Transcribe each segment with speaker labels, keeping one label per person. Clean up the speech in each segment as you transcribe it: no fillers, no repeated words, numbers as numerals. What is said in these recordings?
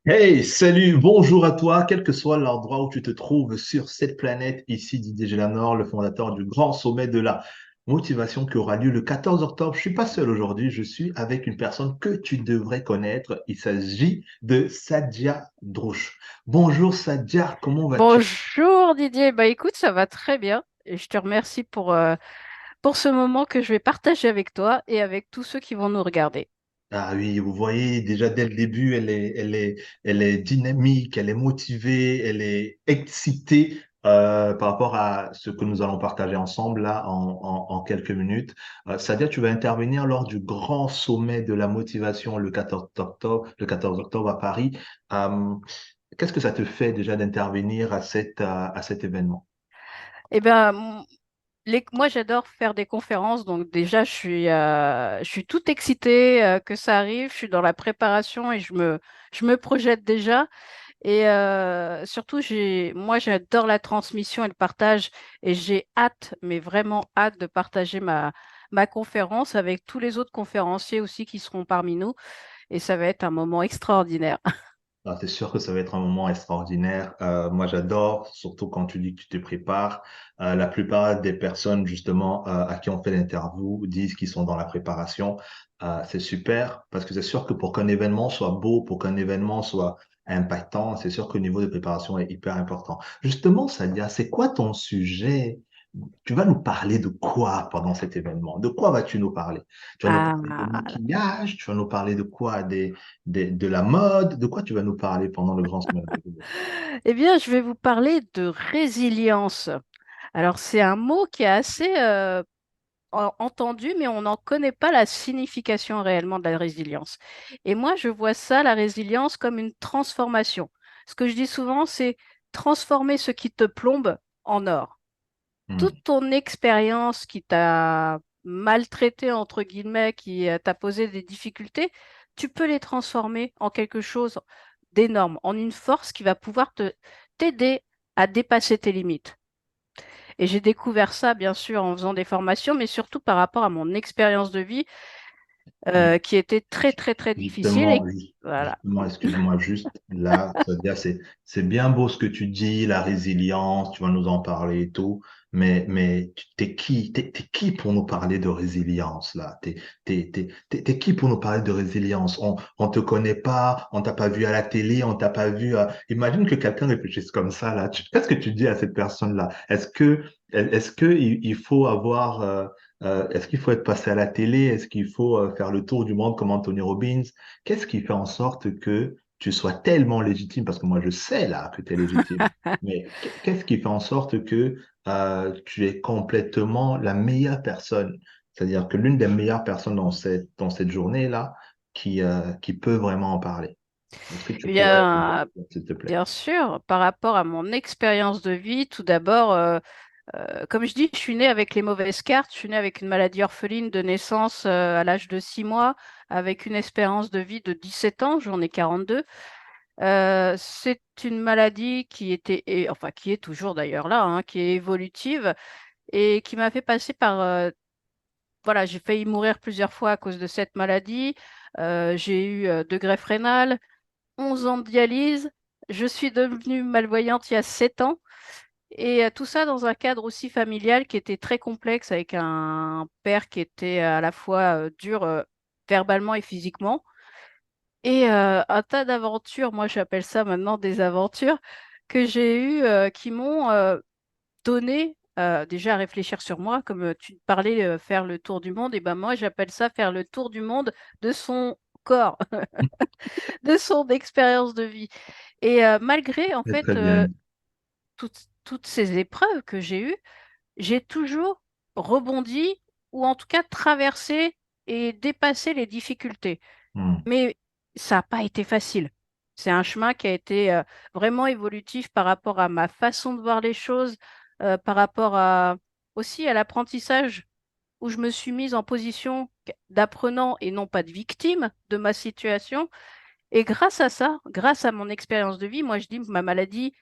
Speaker 1: Hey, salut, bonjour à toi, quel que soit l'endroit où tu te trouves sur cette planète, ici Didier Gélanor, le fondateur du grand sommet de la motivation qui aura lieu le 14 octobre. Je suis pas seul aujourd'hui, je suis avec une personne que tu devrais connaître. Il s'agit de Sadia Drouche. Bonjour Sadia, comment vas-tu?
Speaker 2: Bonjour Didier, bah écoute, ça va très bien et je te remercie pour ce moment que je vais partager avec toi et avec tous ceux qui vont nous regarder.
Speaker 1: Ah oui, vous voyez, déjà dès le début, elle est dynamique, elle est motivée, elle est excitée par rapport à ce que nous allons partager ensemble là en quelques minutes. Sadia, tu vas intervenir lors du grand sommet de la motivation le 14 octobre à Paris. Euh, qu'est-ce que ça te fait déjà d'intervenir à cet événement?
Speaker 2: Eh ben, moi j'adore faire des conférences, donc déjà je suis toute excitée que ça arrive, je suis dans la préparation et je me projette déjà. Et surtout, moi j'adore la transmission et le partage et j'ai hâte, mais vraiment hâte de partager ma conférence avec tous les autres conférenciers aussi qui seront parmi nous. Et ça va être un moment extraordinaire.
Speaker 1: Ah, c'est sûr que ça va être un moment extraordinaire. Moi, j'adore, surtout quand tu dis que tu te prépares. La plupart des personnes, justement, à qui on fait l'interview disent qu'ils sont dans la préparation. C'est super parce que c'est sûr que pour qu'un événement soit beau, pour qu'un événement soit impactant, c'est sûr que le niveau de préparation est hyper important. Justement, Sadia, c'est quoi ton sujet? Tu vas nous parler de quoi pendant cet événement? De quoi vas-tu nous parler? Tu vas nous parler de
Speaker 2: Ah,
Speaker 1: maquillage? Tu vas nous parler de quoi? De la mode? De quoi tu vas nous parler pendant le grand sommet?
Speaker 2: eh bien, je vais vous parler de résilience. Alors, c'est un mot qui est assez entendu, mais on n'en connaît pas la signification réellement de la résilience. Et moi, je vois ça, la résilience, comme une transformation. Ce que je dis souvent, c'est transformer ce qui te plombe en or. Toute
Speaker 1: Hmm.
Speaker 2: ton expérience qui t'a maltraité, entre guillemets, qui t'a posé des difficultés, tu peux les transformer en quelque chose d'énorme, en une force qui va pouvoir t'aider à dépasser tes limites. Et j'ai découvert ça, bien sûr, en faisant des formations, mais surtout par rapport à mon expérience de vie, qui était très, très, très difficile. Et
Speaker 1: Justement,
Speaker 2: voilà.
Speaker 1: excuse-moi juste là, c'est-à-dire c'est bien beau ce que tu dis, la résilience, tu vas nous en parler et tout, mais t'es qui? T'es qui pour nous parler de résilience là? T'es qui pour nous parler de résilience? On te connaît pas, on t'a pas vu à la télé, on t'a pas vu. Imagine que quelqu'un réfléchisse comme ça là. Qu'est-ce que tu dis à cette personne-là? Est-ce que il faut avoir est-ce qu'il faut être passé à la télé? Est-ce qu'il faut faire le tour du monde comme Anthony Robbins? Qu'est-ce qui fait en sorte que tu sois tellement légitime? Parce que moi, je sais là que tu es légitime. Mais qu'est-ce qui fait en sorte que tu es complètement la meilleure personne? C'est-à-dire que l'une des meilleures personnes dans cette journée-là qui peut vraiment en parler. Est-ce que tu
Speaker 2: Eh
Speaker 1: pourrais,
Speaker 2: bien,
Speaker 1: s'il te plaît?
Speaker 2: bien sûr, par rapport à mon expérience de vie, tout d'abord, comme je dis, je suis née avec les mauvaises cartes. Je suis née avec une maladie orpheline de naissance à l'âge de 6 mois, avec une espérance de vie de 17 ans. J'en ai 42. C'est une maladie qui était, et, enfin qui est toujours d'ailleurs là, hein, qui est évolutive et qui m'a fait passer par, voilà, j'ai failli mourir plusieurs fois à cause de cette maladie. J'ai eu deux greffes rénales, 11 ans de dialyse. Je suis devenue malvoyante il y a 7 ans. Et tout ça dans un cadre aussi familial qui était très complexe avec un père qui était à la fois dur verbalement et physiquement. Et un tas d'aventures, moi j'appelle ça maintenant des aventures, que j'ai eues qui m'ont donné déjà à réfléchir sur moi, comme tu parlais faire le tour du monde, et ben moi j'appelle ça faire le tour du monde de son corps, de son expérience de vie. Et malgré en
Speaker 1: Très,
Speaker 2: fait
Speaker 1: très bien.
Speaker 2: toutes ces épreuves que j'ai eues, j'ai toujours rebondi ou en tout cas traversé et dépassé les difficultés.
Speaker 1: Hmm.
Speaker 2: Mais ça n'a pas été facile. C'est un chemin qui a été vraiment évolutif par rapport à ma façon de voir les choses, par rapport aussi à l'apprentissage où je me suis mise en position d'apprenant et non pas de victime de ma situation. Et grâce à ça, grâce à mon expérience de vie, moi je dis que ma maladie,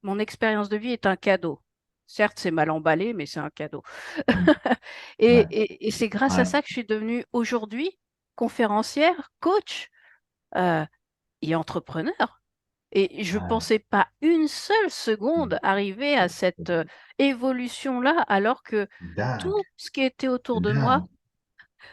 Speaker 2: mon expérience de vie est un cadeau. Certes, c'est mal emballé, mais c'est un cadeau.
Speaker 1: Hmm.
Speaker 2: Et,
Speaker 1: Ouais.
Speaker 2: et c'est grâce à
Speaker 1: Ouais.
Speaker 2: ça que je suis devenue aujourd'hui conférencière, coach, euh, et entrepreneur. Et je ne
Speaker 1: Ouais,
Speaker 2: pensais pas une seule seconde arriver à cette
Speaker 1: c'est
Speaker 2: évolution-là, alors que
Speaker 1: dingue,
Speaker 2: tout ce qui était autour
Speaker 1: c'est
Speaker 2: de moi
Speaker 1: dingue.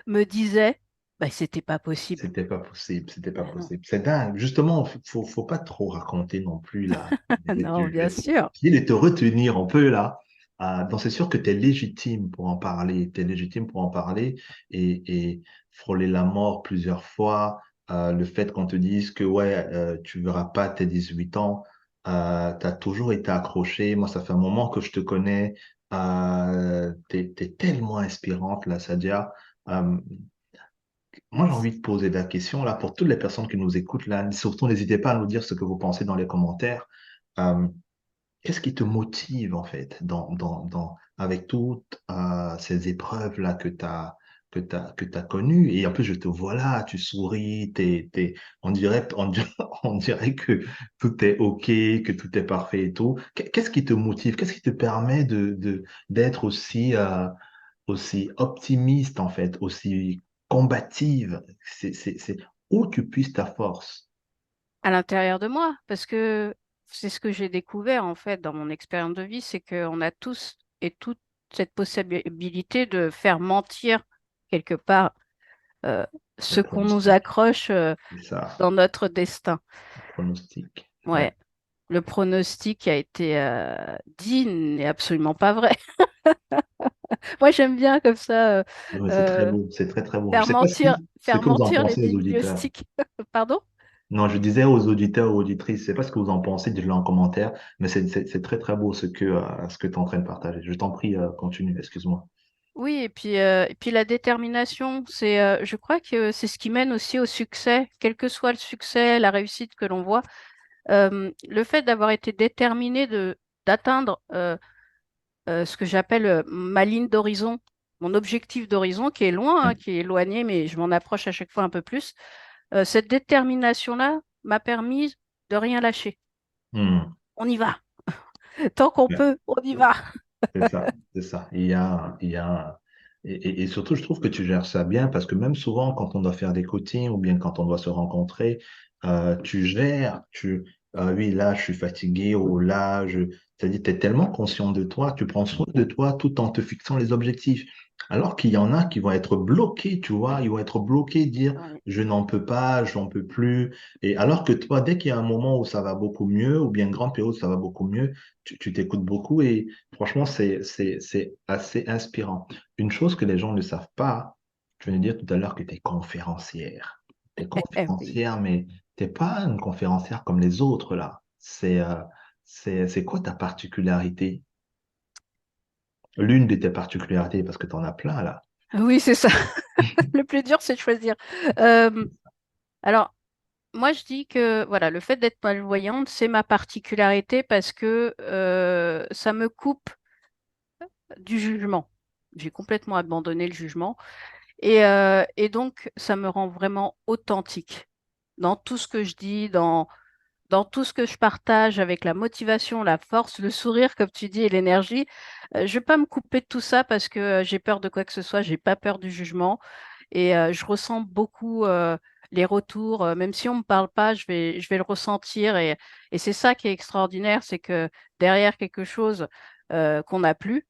Speaker 2: me disait, bah, c'était pas possible.
Speaker 1: C'était pas possible, c'était pas
Speaker 2: Ah non,
Speaker 1: possible. C'est dingue. Justement, faut pas trop raconter non plus là.
Speaker 2: non, bien sûr.
Speaker 1: Il est te retenir un peu là. Donc c'est sûr que tu es légitime pour en parler. Tu es légitime pour en parler et frôler la mort plusieurs fois. Le fait qu'on te dise que ouais, tu verras pas tes 18 ans, tu as toujours été accroché. Moi, ça fait un moment que je te connais. T'es tellement inspirante là, Sadia. Euh, Moi, j'ai envie
Speaker 2: Merci.
Speaker 1: de poser la question là pour toutes les personnes qui nous écoutent là. Surtout, n'hésitez pas à nous dire ce que vous pensez dans les commentaires. Euh, Qu'est-ce qui te motive en fait avec toutes ces épreuves là que t'as connues? Et en plus, je te vois là, tu souris, on dirait que tout est OK, que tout est parfait et tout. Qu'est-ce qui te motive? Qu'est-ce qui te permet d'être aussi optimiste, en fait, aussi combative. C'est où tu puisses ta force.
Speaker 2: À l'intérieur de moi, parce que c'est ce que j'ai découvert en fait dans mon expérience de vie, c'est qu'on a tous et toutes cette possibilité de faire mentir quelque part euh,
Speaker 1: Le
Speaker 2: ce qu'on nous
Speaker 1: pronostic,
Speaker 2: accroche
Speaker 1: c'est ça,
Speaker 2: dans notre destin.
Speaker 1: le pronostic. Ouais,
Speaker 2: Ouais, le pronostic qui a été dit n'est absolument pas vrai. Moi, j'aime bien comme ça
Speaker 1: ouais, c'est très
Speaker 2: euh,
Speaker 1: beau, c'est très très beau. Je sais pas ce
Speaker 2: faire
Speaker 1: que vous en
Speaker 2: mentir les
Speaker 1: pensez aux auditeurs.
Speaker 2: diagnostics. Pardon?
Speaker 1: Non, je disais aux auditeurs, aux auditrices, je sais pas ce que vous en pensez, dites-le en commentaire, mais c'est très très beau ce que tu es en train de partager. Je t'en prie, continue, excuse-moi.
Speaker 2: Oui, et puis la détermination, je crois que c'est ce qui mène aussi au succès, quel que soit le succès, la réussite que l'on voit. Le fait d'avoir été déterminé d'atteindre ce que j'appelle ma ligne d'horizon, mon objectif d'horizon, qui est loin, hein, qui est éloigné, mais je m'en approche à chaque fois un peu plus. Cette détermination-là m'a permis de rien lâcher.
Speaker 1: Hmm.
Speaker 2: On y va. Tant qu'on peut, on y va.
Speaker 1: C'est ça, c'est ça. Et surtout, je trouve que tu gères ça bien parce que même souvent, quand on doit faire des coachings ou bien quand on doit se rencontrer, tu gères, oui, là, je suis fatigué ou là, c'est-à-dire, tu es tellement conscient de toi, tu prends soin de toi tout en te fixant les objectifs. Alors qu'il y en a qui vont être bloqués, tu vois, ils vont être bloqués, dire,
Speaker 2: Ouais.
Speaker 1: je n'en peux pas, j'en peux plus. Et alors que toi, dès qu'il y a un moment où ça va beaucoup mieux, ou bien une grande période où ça va beaucoup mieux, tu t'écoutes beaucoup et franchement, c'est assez inspirant. Une chose que les gens ne savent pas, je venais de dire tout à l'heure que tu es conférencière. Tu es
Speaker 2: Oui.
Speaker 1: conférencière, mais tu n'es pas une conférencière comme les autres, là. C'est quoi ta particularité? L'une de tes particularités, parce que tu en as plein, là.
Speaker 2: Oui, c'est ça. Le plus dur, c'est de choisir. Euh, alors, moi, je dis que voilà, le fait d'être malvoyante, c'est ma particularité parce que ça me coupe du jugement. J'ai complètement abandonné le jugement et donc ça me rend vraiment authentique dans tout ce que je dis, dans tout ce que je partage avec la motivation, la force, le sourire, comme tu dis, et l'énergie. Je ne vais pas me couper de tout ça parce que j'ai peur de quoi que ce soit, j'ai pas peur du jugement. Et je ressens beaucoup les retours, même si on ne me parle pas, je vais le ressentir. Et c'est ça qui est extraordinaire, c'est que derrière quelque chose qu'on n'a plus,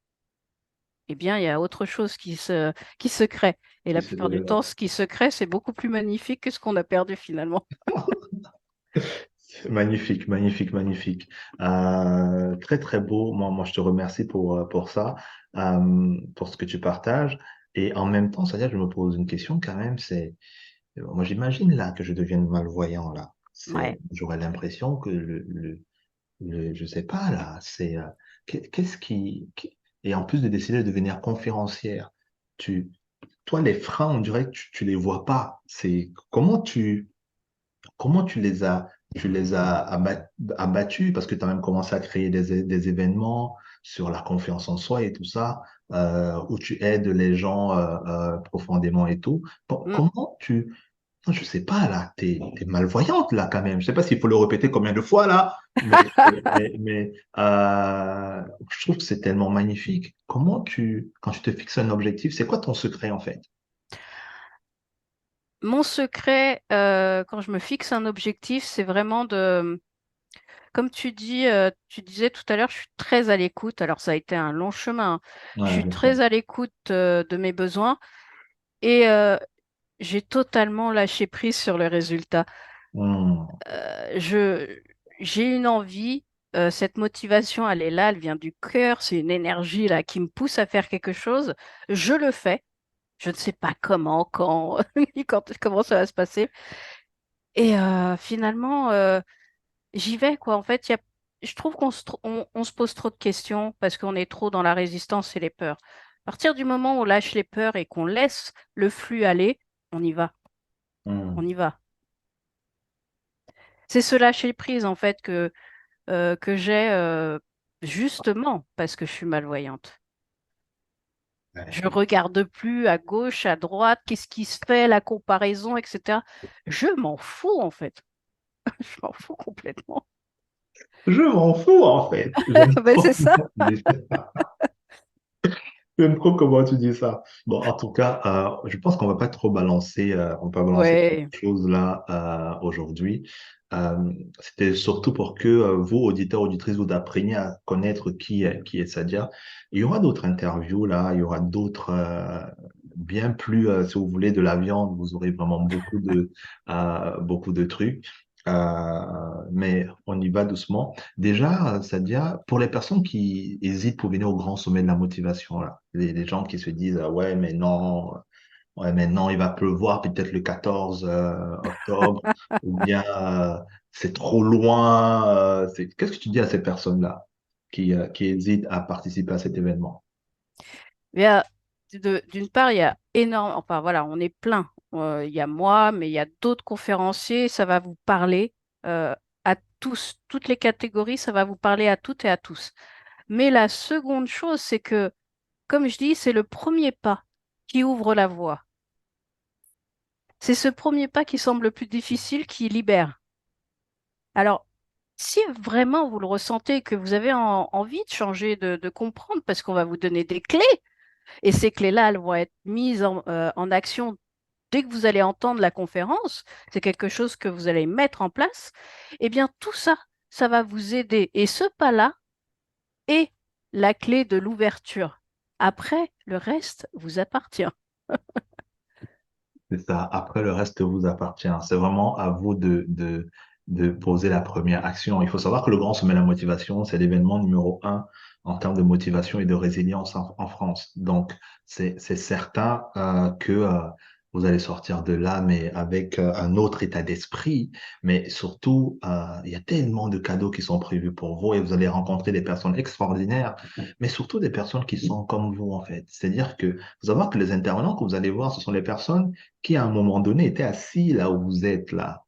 Speaker 2: eh bien, il y a autre chose qui se crée. Et
Speaker 1: Qui
Speaker 2: la
Speaker 1: se
Speaker 2: plupart du
Speaker 1: développe.
Speaker 2: temps, ce qui se crée, c'est beaucoup plus magnifique que ce qu'on a perdu finalement.
Speaker 1: Magnifique, magnifique, magnifique. Très, très beau. Moi, je te remercie pour ça, pour ce que tu partages. Et en même temps, c'est-à-dire, je me pose une question quand même, moi, j'imagine là que je devienne malvoyant là.
Speaker 2: Ouais.
Speaker 1: J'aurais l'impression que je sais pas là, qu'est-ce et en plus de décider de devenir conférencière, tu, toi, les freins, on dirait que tu les vois pas. Comment tu les as abattus parce que tu as même commencé à créer des événements sur la confiance en soi et tout ça, où tu aides les gens profondément et tout.
Speaker 2: Mm.
Speaker 1: Comment non, je sais pas là, t'es malvoyante là quand même. Je sais pas s'il faut le répéter combien de fois là, mais je trouve que c'est tellement magnifique. Quand tu te fixes un objectif, c'est quoi ton secret en fait?
Speaker 2: Mon secret, quand je me fixe un objectif, c'est vraiment comme tu disais tout à l'heure, je suis très à l'écoute. Alors, ça a été un long chemin, hein. Je
Speaker 1: Ouais,
Speaker 2: suis
Speaker 1: je sais.
Speaker 2: très à l'écoute de mes besoins et j'ai totalement lâché prise sur le résultat.
Speaker 1: Hmm.
Speaker 2: J'ai une envie, cette motivation, elle est là, elle vient du cœur, c'est une énergie là qui me pousse à faire quelque chose. Je le fais. Je ne sais pas comment, quand, ni comment ça va se passer. Et finalement, j'y vais, quoi. En fait, je trouve on se pose trop de questions parce qu'on est trop dans la résistance et les peurs. À partir du moment où on lâche les peurs et qu'on laisse le flux aller, on y va, on
Speaker 1: Hmm.
Speaker 2: y va. C'est ce lâcher prise, en fait, que j'ai justement parce que je suis malvoyante. Je
Speaker 1: Ouais.
Speaker 2: regarde plus à gauche, à droite, qu'est-ce qui se fait, la comparaison, etc. Je m'en fous, en fait. Je m'en fous complètement.
Speaker 1: Je m'en fous, en fait. J'aime
Speaker 2: Ben,
Speaker 1: trop
Speaker 2: c'est ça.
Speaker 1: comment tu dis ça. J'aime trop comment tu dis ça. Bon, en tout cas, je pense qu'on va pas trop balancer, on va pas balancer trop
Speaker 2: Ouais.
Speaker 1: de choses là aujourd'hui. C'était surtout pour que vous, auditeurs, auditrices, vous appreniez à connaître qui est Sadia. Il y aura d'autres interviews là, il y aura d'autres, bien plus, si vous voulez, de la viande, vous aurez vraiment beaucoup de trucs. Mais on y va doucement. Déjà, Sadia, pour les personnes qui hésitent pour venir au grand sommet de la motivation, là, les gens qui se disent, ah ouais, mais non, il va pleuvoir peut-être le 14 octobre, ou bien c'est trop loin. Qu'est-ce que tu dis à ces personnes-là qui hésitent à participer à cet événement?
Speaker 2: Il y a, d'une part, il y a énorme, enfin voilà, on est plein. Il y a moi, mais il y a d'autres conférenciers. Ça va vous parler à tous, toutes les catégories, ça va vous parler à toutes et à tous. Mais la seconde chose, c'est que, comme je dis, c'est le premier pas qui ouvre la voie. C'est ce premier pas qui semble le plus difficile qui libère. Alors, si vraiment vous le ressentez, que vous avez envie de changer, de comprendre, parce qu'on va vous donner des clés, et ces clés-là, elles vont être mises en action dès que vous allez entendre la conférence, c'est quelque chose que vous allez mettre en place, eh bien tout ça, ça va vous aider. Et ce pas-là est la clé de l'ouverture. Après, le reste vous appartient.
Speaker 1: C'est ça. Après, le reste vous appartient. C'est vraiment à vous de poser la première action. Il faut savoir que le Grand Sommet de la Motivation, c'est l'événement numéro un en termes de motivation et de résilience en France. Donc, c'est certain que vous allez sortir de là, mais avec un autre état d'esprit. Mais surtout, il y a tellement de cadeaux qui sont prévus pour vous et vous allez rencontrer des personnes extraordinaires, mais surtout des personnes qui sont comme vous, en fait. C'est-à-dire que faut savoir que les intervenants que vous allez voir, ce sont les personnes qui, à un moment donné, étaient assis là où vous êtes, là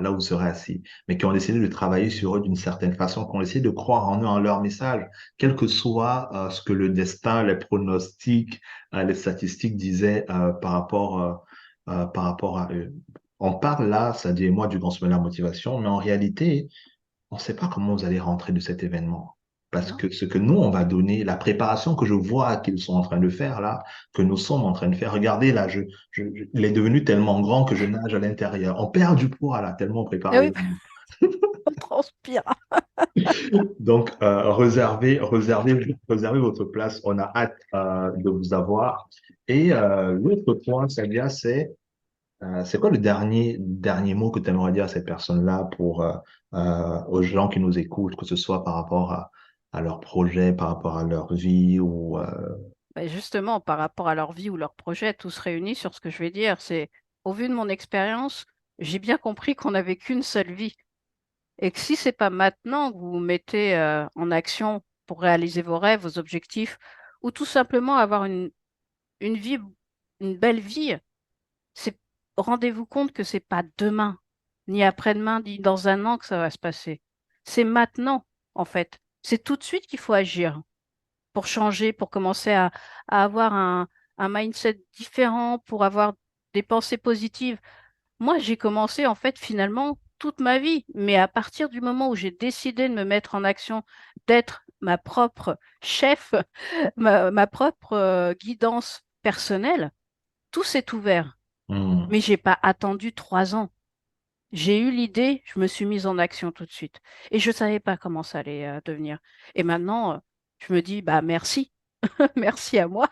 Speaker 1: où vous serez assis, mais qui ont décidé de travailler sur eux d'une certaine façon, qui ont décidé de croire en eux, en leur message, quel que soit ce que le destin, les pronostics, les statistiques disaient par rapport à eux. On parle là, ça dit moi, du grand sommet de la motivation, mais en réalité, on ne sait pas comment vous allez rentrer de cet événement. Parce
Speaker 2: Non.
Speaker 1: que ce que nous, on va donner, la préparation que je vois qu'ils sont en train de faire là, que nous sommes en train de faire, regardez là, il est devenu tellement grand que je nage à l'intérieur. On perd du poids là, tellement
Speaker 2: Ah
Speaker 1: préparé.
Speaker 2: oui, on transpire.
Speaker 1: Donc, réservez votre place. On a hâte de vous avoir. Et l'autre point, Sabia, c'est quoi le dernier mot que tu aimerais dire à ces personnes-là aux gens qui nous écoutent, que ce soit par rapport à leur projet, par rapport à leur vie ou
Speaker 2: Ben, justement, par rapport à leur vie ou leur projet, tous réunis sur ce que je vais dire, c'est au vu de mon expérience, j'ai bien compris qu'on n'avait qu'une seule vie. Et que si c'est pas maintenant que vous vous mettez en action pour réaliser vos rêves, vos objectifs, ou tout simplement avoir une vie, une belle vie, c'est rendez-vous compte que c'est pas demain, ni après-demain, ni dans un an que ça va se passer. C'est maintenant, en fait. C'est tout de suite qu'il faut agir pour changer, pour commencer à avoir un mindset différent, pour avoir des pensées positives. Moi, j'ai commencé en fait finalement toute ma vie, mais à partir du moment où j'ai décidé de me mettre en action, d'être ma propre chef, ma propre guidance personnelle, tout s'est ouvert.
Speaker 1: hmm,
Speaker 2: Mais j'ai pas attendu 3 ans. J'ai eu l'idée, je me suis mise en action tout de suite. Et je ne savais pas comment ça allait devenir. Et maintenant, je me dis, bah merci, merci à moi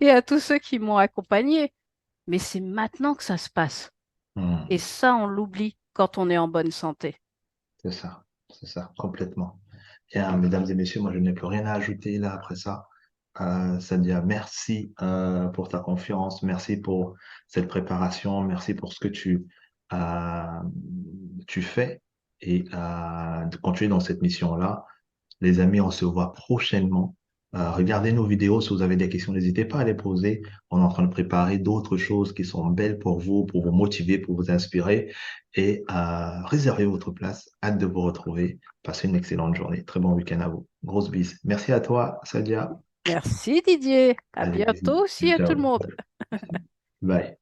Speaker 2: et à tous ceux qui m'ont accompagné. Mais c'est maintenant que ça se passe. Et
Speaker 1: Hmm.
Speaker 2: ça, on l'oublie quand on est en bonne santé.
Speaker 1: C'est ça, complètement. Bien, mesdames et messieurs, moi, je n'ai plus rien à ajouter là après ça. Sadia, merci pour ta confiance, merci pour cette préparation, merci pour ce que euh, tu fais et de continuer dans cette mission-là. Les amis, on se voit prochainement. Regardez nos vidéos. Si vous avez des questions, n'hésitez pas à les poser. On est en train de préparer d'autres choses qui sont belles pour vous motiver, pour vous inspirer et réservez votre place. Hâte de vous retrouver. Passez une excellente journée. Très bon week-end à vous. Grosse bise. Merci à toi, Sadia.
Speaker 2: Merci Didier. À
Speaker 1: Allez,
Speaker 2: bientôt aussi à tout le
Speaker 1: ciao.
Speaker 2: monde.
Speaker 1: Bye.